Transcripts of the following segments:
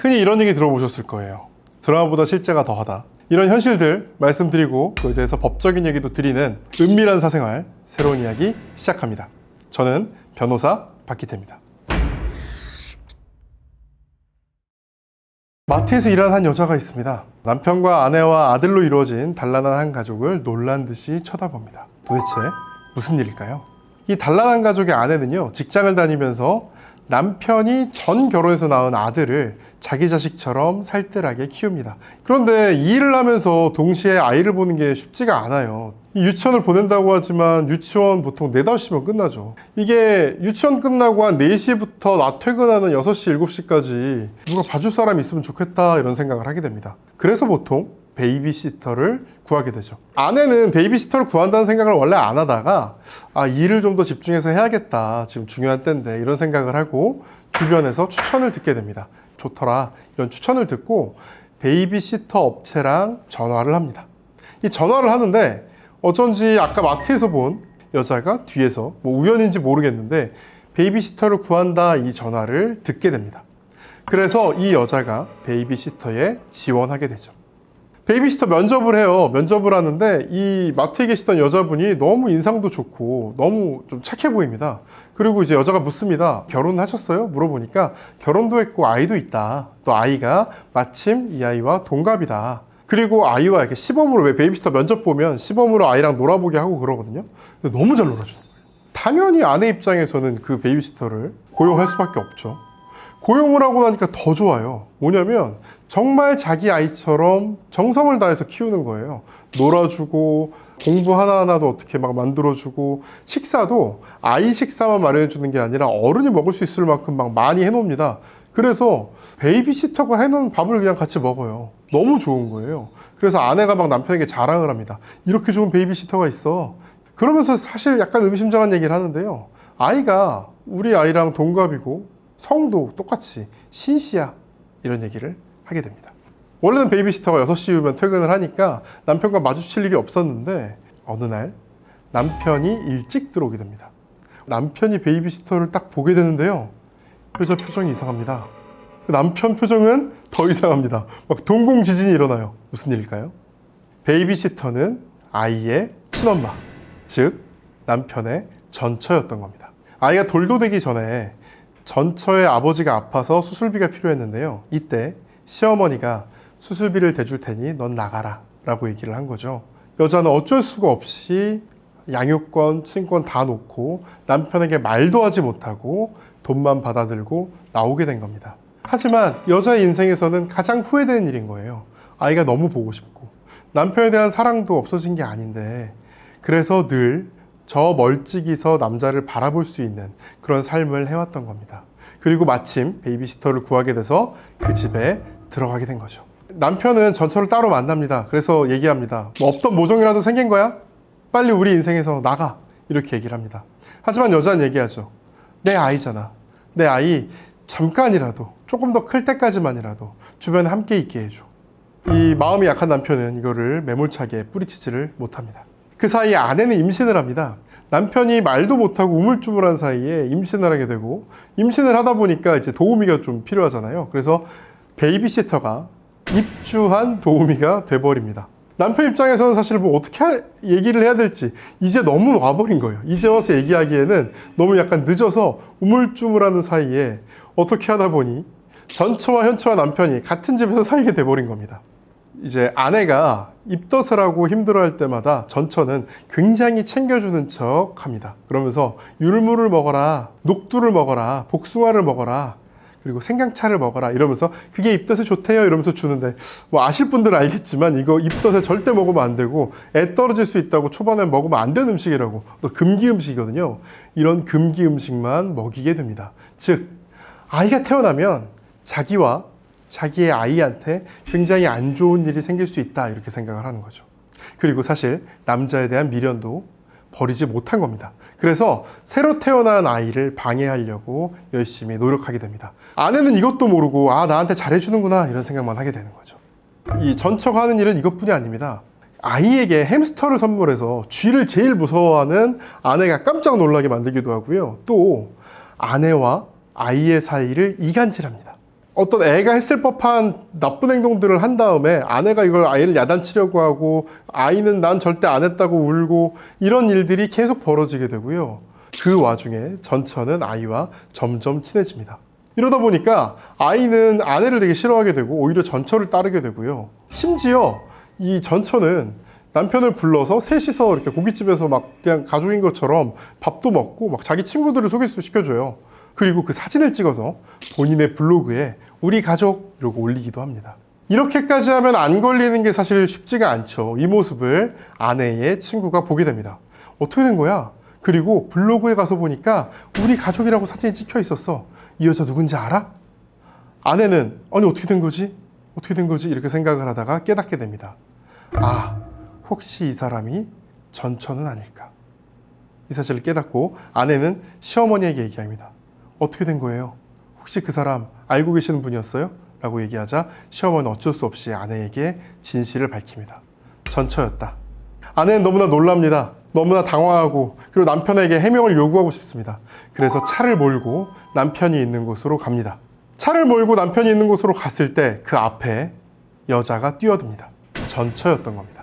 흔히 이런 얘기 들어보셨을 거예요. 드라마보다 실제가 더하다. 이런 현실들 말씀드리고 그에 대해서 법적인 얘기도 드리는 은밀한 사생활 새로운 이야기 시작합니다. 저는 변호사 박기태입니다. 마트에서 일하는 한 여자가 있습니다. 남편과 아내와 아들로 이루어진 단란한 한 가족을 놀란 듯이 쳐다봅니다. 도대체 무슨 일일까요? 이 단란한 가족의 아내는요, 직장을 다니면서 남편이 전 결혼해서 낳은 아들을 자기 자식처럼 살뜰하게 키웁니다. 그런데 이 일을 하면서 동시에 아이를 보는 게 쉽지가 않아요. 이 유치원을 보낸다고 하지만 유치원 보통 4, 5시면 끝나죠. 이게 유치원 끝나고 한 4시부터 나 퇴근하는 6시, 7시까지 누가 봐줄 사람이 있으면 좋겠다 이런 생각을 하게 됩니다. 그래서 보통 베이비시터를 구하게 되죠. 아내는 베이비시터를 구한다는 생각을 원래 안 하다가 일을 좀 더 집중해서 해야겠다, 지금 중요한 때인데 이런 생각을 하고 주변에서 추천을 듣게 됩니다. 좋더라 이런 추천을 듣고 베이비시터 업체랑 전화를 합니다. 이 전화를 하는데 어쩐지 아까 마트에서 본 여자가 뒤에서 우연인지 모르겠는데 베이비시터를 구한다 이 전화를 듣게 됩니다. 그래서 이 여자가 베이비시터에 지원하게 되죠. 베이비시터 면접을 해요. 면접을 하는데 이 마트에 계시던 여자분이 너무 인상도 좋고 너무 좀 착해 보입니다. 그리고 이제 여자가 묻습니다. 결혼하셨어요? 물어보니까 결혼도 했고 아이도 있다. 또 아이가 마침 이 아이와 동갑이다. 그리고 아이와 이렇게 시범으로, 왜 베이비시터 면접 보면 시범으로 아이랑 놀아보게 하고 그러거든요. 근데 너무 잘 놀아주는 거예요. 당연히 아내 입장에서는 그 베이비시터를 고용할 수밖에 없죠. 고용을 하고 나니까 더 좋아요. 뭐냐면 정말 자기 아이처럼 정성을 다해서 키우는 거예요. 놀아주고 공부 하나하나도 어떻게 막 만들어주고 식사도 아이 식사만 마련해주는 게 아니라 어른이 먹을 수 있을 만큼 막 많이 해놓습니다. 그래서 베이비시터가 해놓은 밥을 그냥 같이 먹어요. 너무 좋은 거예요. 그래서 아내가 막 남편에게 자랑을 합니다. 이렇게 좋은 베이비시터가 있어. 그러면서 사실 약간 의미심장한 얘기를 하는데요. 아이가 우리 아이랑 동갑이고 성도 똑같이 신씨야 이런 얘기를 하게 됩니다. 원래는 베이비시터가 6시 이후면 퇴근을 하니까 남편과 마주칠 일이 없었는데 어느 날 남편이 일찍 들어오게 됩니다. 남편이 베이비시터를 딱 보게 되는데요, 여자 표정이 이상합니다. 남편 표정은 더 이상합니다. 막 동공지진이 일어나요. 무슨 일일까요? 베이비시터는 아이의 친엄마, 즉 남편의 전처였던 겁니다. 아이가 돌도 되기 전에 전처의 아버지가 아파서 수술비가 필요했는데요, 이때 시어머니가 수술비를 대줄 테니 넌 나가라 라고 얘기를 한 거죠. 여자는 어쩔 수가 없이 양육권, 친권 다 놓고 남편에게 말도 하지 못하고 돈만 받아들고 나오게 된 겁니다. 하지만 여자의 인생에서는 가장 후회되는 일인 거예요. 아이가 너무 보고 싶고 남편에 대한 사랑도 없어진 게 아닌데, 그래서 늘 저 멀찍이서 남자를 바라볼 수 있는 그런 삶을 해왔던 겁니다. 그리고 마침 베이비시터를 구하게 돼서 그 집에 들어가게 된 거죠. 남편은 전처를 따로 만납니다. 그래서 얘기합니다. 없던 모종이라도 생긴 거야? 빨리 우리 인생에서 나가. 이렇게 얘기를 합니다. 하지만 여자는 얘기하죠. 내 아이잖아. 내 아이 잠깐이라도, 조금 더 클 때까지만이라도 주변에 함께 있게 해줘. 이 마음이 약한 남편은 이거를 매몰차게 뿌리치지를 못합니다. 그 사이에 아내는 임신을 합니다. 남편이 말도 못하고 우물쭈물한 사이에 임신을 하게 되고, 임신을 하다 보니까 이제 도우미가 좀 필요하잖아요. 그래서 베이비시터가 입주한 도우미가 돼버립니다. 남편 입장에서는 사실 어떻게 얘기를 해야 될지 이제 너무 와버린 거예요. 이제 와서 얘기하기에는 너무 약간 늦어서 우물쭈물하는 사이에 어떻게 하다 보니 전처와 현처와 남편이 같은 집에서 살게 돼버린 겁니다. 이제 아내가 입덧을 하고 힘들어할 때마다 전처는 굉장히 챙겨주는 척 합니다. 그러면서 율무를 먹어라, 녹두를 먹어라, 복숭아를 먹어라, 그리고 생강차를 먹어라 이러면서 그게 입덧에 좋대요 이러면서 주는데, 아실 분들은 알겠지만 이거 입덧에 절대 먹으면 안 되고 애 떨어질 수 있다고 초반에 먹으면 안 되는 음식이라고, 또 금기 음식이거든요. 이런 금기 음식만 먹이게 됩니다. 즉 아이가 태어나면 자기와 자기의 아이한테 굉장히 안 좋은 일이 생길 수 있다 이렇게 생각을 하는 거죠. 그리고 사실 남자에 대한 미련도 버리지 못한 겁니다. 그래서 새로 태어난 아이를 방해하려고 열심히 노력하게 됩니다. 아내는 이것도 모르고 나한테 잘해주는구나 이런 생각만 하게 되는 거죠. 이 전처가 하는 일은 이것뿐이 아닙니다. 아이에게 햄스터를 선물해서 쥐를 제일 무서워하는 아내가 깜짝 놀라게 만들기도 하고요. 또 아내와 아이의 사이를 이간질합니다. 어떤 애가 했을 법한 나쁜 행동들을 한 다음에 아내가 이걸 아이를 야단치려고 하고 아이는 난 절대 안 했다고 울고 이런 일들이 계속 벌어지게 되고요. 그 와중에 전처는 아이와 점점 친해집니다. 이러다 보니까 아이는 아내를 되게 싫어하게 되고 오히려 전처를 따르게 되고요. 심지어 이 전처는 남편을 불러서 셋이서 이렇게 고깃집에서 막 그냥 가족인 것처럼 밥도 먹고 막 자기 친구들을 소개시켜줘요. 그리고 그 사진을 찍어서 본인의 블로그에 우리 가족 이러고 올리기도 합니다. 이렇게까지 하면 안 걸리는 게 사실 쉽지가 않죠. 이 모습을 아내의 친구가 보게 됩니다. 어떻게 된 거야? 그리고 블로그에 가서 보니까 우리 가족이라고 사진이 찍혀 있었어. 이 여자 누군지 알아? 아내는 아니 어떻게 된 거지? 어떻게 된 거지? 이렇게 생각을 하다가 깨닫게 됩니다. 아, 혹시 이 사람이 전처는 아닐까? 이 사실을 깨닫고 아내는 시어머니에게 얘기합니다. 어떻게 된 거예요? 혹시 그 사람 알고 계시는 분이었어요? 라고 얘기하자 시어머니는 어쩔 수 없이 아내에게 진실을 밝힙니다. 전처였다. 아내는 너무나 놀랍니다. 너무나 당황하고 그리고 남편에게 해명을 요구하고 싶습니다. 그래서 차를 몰고 남편이 있는 곳으로 갑니다. 차를 몰고 남편이 있는 곳으로 갔을 때 그 앞에 여자가 뛰어듭니다. 전처였던 겁니다.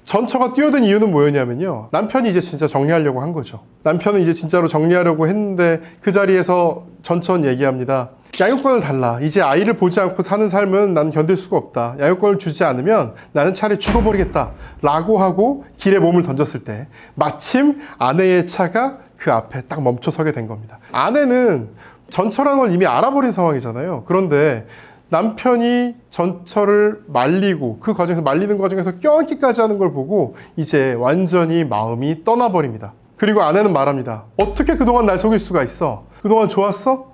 전처가 뛰어든 이유는 뭐였냐면요. 남편이 이제 진짜 정리하려고 한 거죠. 남편은 이제 진짜로 정리하려고 했는데 그 자리에서 전처는 얘기합니다. 양육권을 달라. 이제 아이를 보지 않고 사는 삶은 나는 견딜 수가 없다. 양육권을 주지 않으면 나는 차라리 죽어버리겠다. 라고 하고 길에 몸을 던졌을 때 마침 아내의 차가 그 앞에 딱 멈춰서게 된 겁니다. 아내는 전처라는 걸 이미 알아버린 상황이잖아요. 그런데 남편이 전처를 말리고 그 과정에서 말리는 과정에서 껴안기까지 하는 걸 보고 이제 완전히 마음이 떠나버립니다. 그리고 아내는 말합니다. 어떻게 그동안 날 속일 수가 있어? 그동안 좋았어?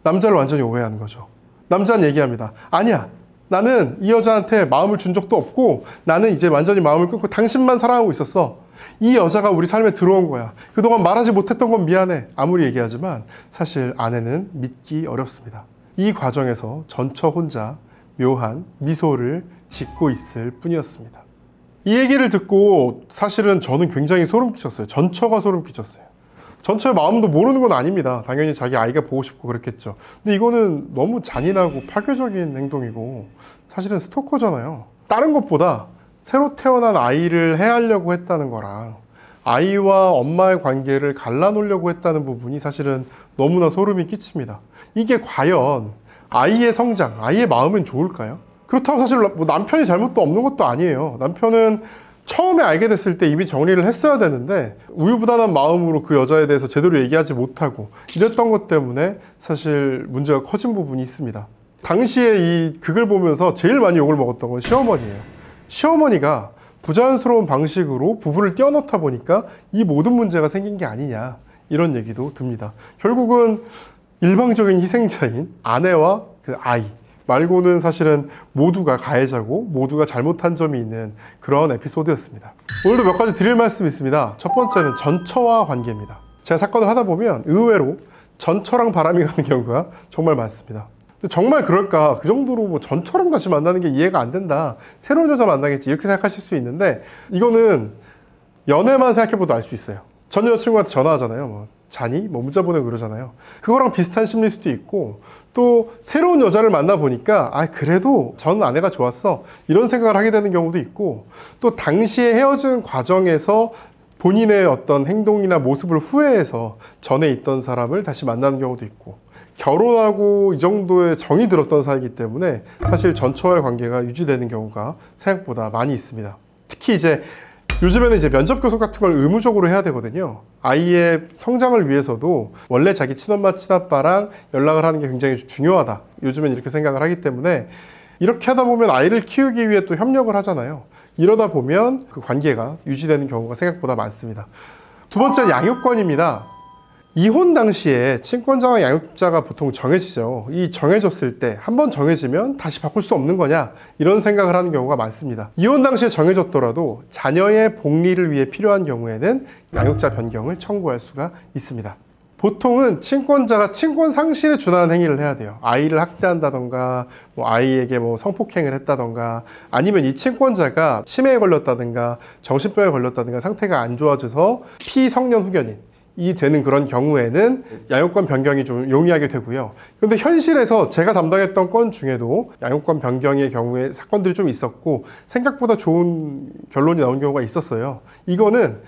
남자를 완전히 오해하는 거죠. 남자는 얘기합니다. 아니야. 나는 이 여자한테 마음을 준 적도 없고 나는 이제 완전히 마음을 끊고 당신만 사랑하고 있었어. 이 여자가 우리 삶에 들어온 거야. 그동안 말하지 못했던 건 미안해. 아무리 얘기하지만 사실 아내는 믿기 어렵습니다. 이 과정에서 전처 혼자 묘한 미소를 짓고 있을 뿐이었습니다. 이 얘기를 듣고 사실은 저는 굉장히 소름 끼쳤어요. 전처가 소름 끼쳤어요. 전처의 마음도 모르는 건 아닙니다. 당연히 자기 아이가 보고 싶고 그랬겠죠. 근데 이거는 너무 잔인하고 파괴적인 행동이고 사실은 스토커잖아요. 다른 것보다 새로 태어난 아이를 해하려고 했다는 거랑 아이와 엄마의 관계를 갈라놓으려고 했다는 부분이 사실은 너무나 소름이 끼칩니다. 이게 과연 아이의 성장, 아이의 마음은 좋을까요? 그렇다고 사실 뭐 남편이 잘못도 없는 것도 아니에요. 남편은 처음에 알게 됐을 때 이미 정리를 했어야 되는데 우유부단한 마음으로 그 여자에 대해서 제대로 얘기하지 못하고 이랬던 것 때문에 사실 문제가 커진 부분이 있습니다. 당시에 이 극을 보면서 제일 많이 욕을 먹었던 건 시어머니예요. 시어머니가 부자연스러운 방식으로 부부를 떼어놓다 보니까 이 모든 문제가 생긴 게 아니냐 이런 얘기도 듭니다. 결국은 일방적인 희생자인 아내와 그 아이 말고는 사실은 모두가 가해자고 모두가 잘못한 점이 있는 그런 에피소드였습니다. 오늘도 몇 가지 드릴 말씀이 있습니다. 첫 번째는 전처와 관계입니다. 제가 사건을 하다 보면 의외로 전처랑 바람이 가는 경우가 정말 많습니다. 근데 정말 그럴까? 그 정도로 뭐 전처럼 다시 만나는 게 이해가 안 된다. 새로운 여자 만나겠지. 이렇게 생각하실 수 있는데 이거는 연애만 생각해봐도 알 수 있어요. 전 여자친구한테 전화하잖아요. 뭐 자니? 뭐 문자 보내고 그러잖아요. 그거랑 비슷한 심리일 수도 있고 또 새로운 여자를 만나보니까 아 그래도 전 아내가 좋았어. 이런 생각을 하게 되는 경우도 있고 또 당시에 헤어지는 과정에서 본인의 어떤 행동이나 모습을 후회해서 전에 있던 사람을 다시 만나는 경우도 있고 결혼하고 이 정도의 정이 들었던 사이이기 때문에 사실 전처와의 관계가 유지되는 경우가 생각보다 많이 있습니다. 특히 이제 요즘에는 이제 면접 교섭 같은 걸 의무적으로 해야 되거든요. 아이의 성장을 위해서도 원래 자기 친엄마 친아빠랑 연락을 하는 게 굉장히 중요하다. 요즘엔 이렇게 생각을 하기 때문에 이렇게 하다 보면 아이를 키우기 위해 또 협력을 하잖아요. 이러다 보면 그 관계가 유지되는 경우가 생각보다 많습니다. 두 번째는 양육권입니다. 이혼 당시에 친권자와 양육자가 보통 정해지죠. 이 정해졌을 때 한번 정해지면 다시 바꿀 수 없는 거냐 이런 생각을 하는 경우가 많습니다. 이혼 당시에 정해졌더라도 자녀의 복리를 위해 필요한 경우에는 양육자 변경을 청구할 수가 있습니다. 보통은 친권자가 친권 상실에 준하는 행위를 해야 돼요. 아이를 학대한다던가 뭐 아이에게 뭐 성폭행을 했다던가 아니면 이 친권자가 치매에 걸렸다든가 정신병에 걸렸다든가 상태가 안 좋아져서 피성년 후견인 되는 그런 경우에는 양육권 변경이 좀 용이하게 되고요. 근데 현실에서 제가 담당했던 건 중에도 양육권 변경의 경우에 사건들이 좀 있었고 생각보다 좋은 결론이 나온 경우가 있었어요. 이거는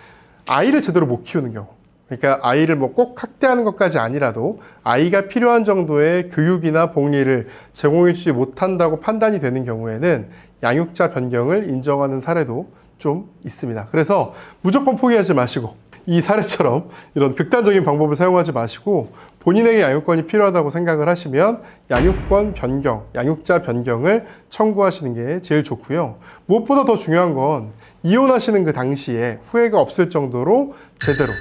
아이를 제대로 못 키우는 경우. 그러니까 아이를 뭐 꼭 학대하는 것까지 아니라도 아이가 필요한 정도의 교육이나 복리를 제공해주지 못한다고 판단이 되는 경우에는 양육자 변경을 인정하는 사례도 좀 있습니다. 그래서 무조건 포기하지 마시고 이 사례처럼 이런 극단적인 방법을 사용하지 마시고 본인에게 양육권이 필요하다고 생각을 하시면 양육권 변경, 양육자 변경을 청구하시는 게 제일 좋고요. 무엇보다 더 중요한 건 이혼하시는 그 당시에 후회가 없을 정도로 제대로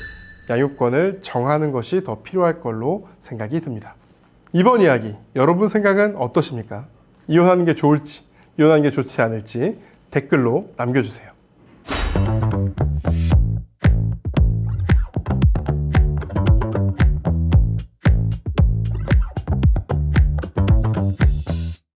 양육권을 정하는 것이 더 필요할 걸로 생각이 듭니다. 이번 이야기 여러분 생각은 어떠십니까? 이혼하는 게 좋을지, 이혼하는 게 좋지 않을지 댓글로 남겨주세요.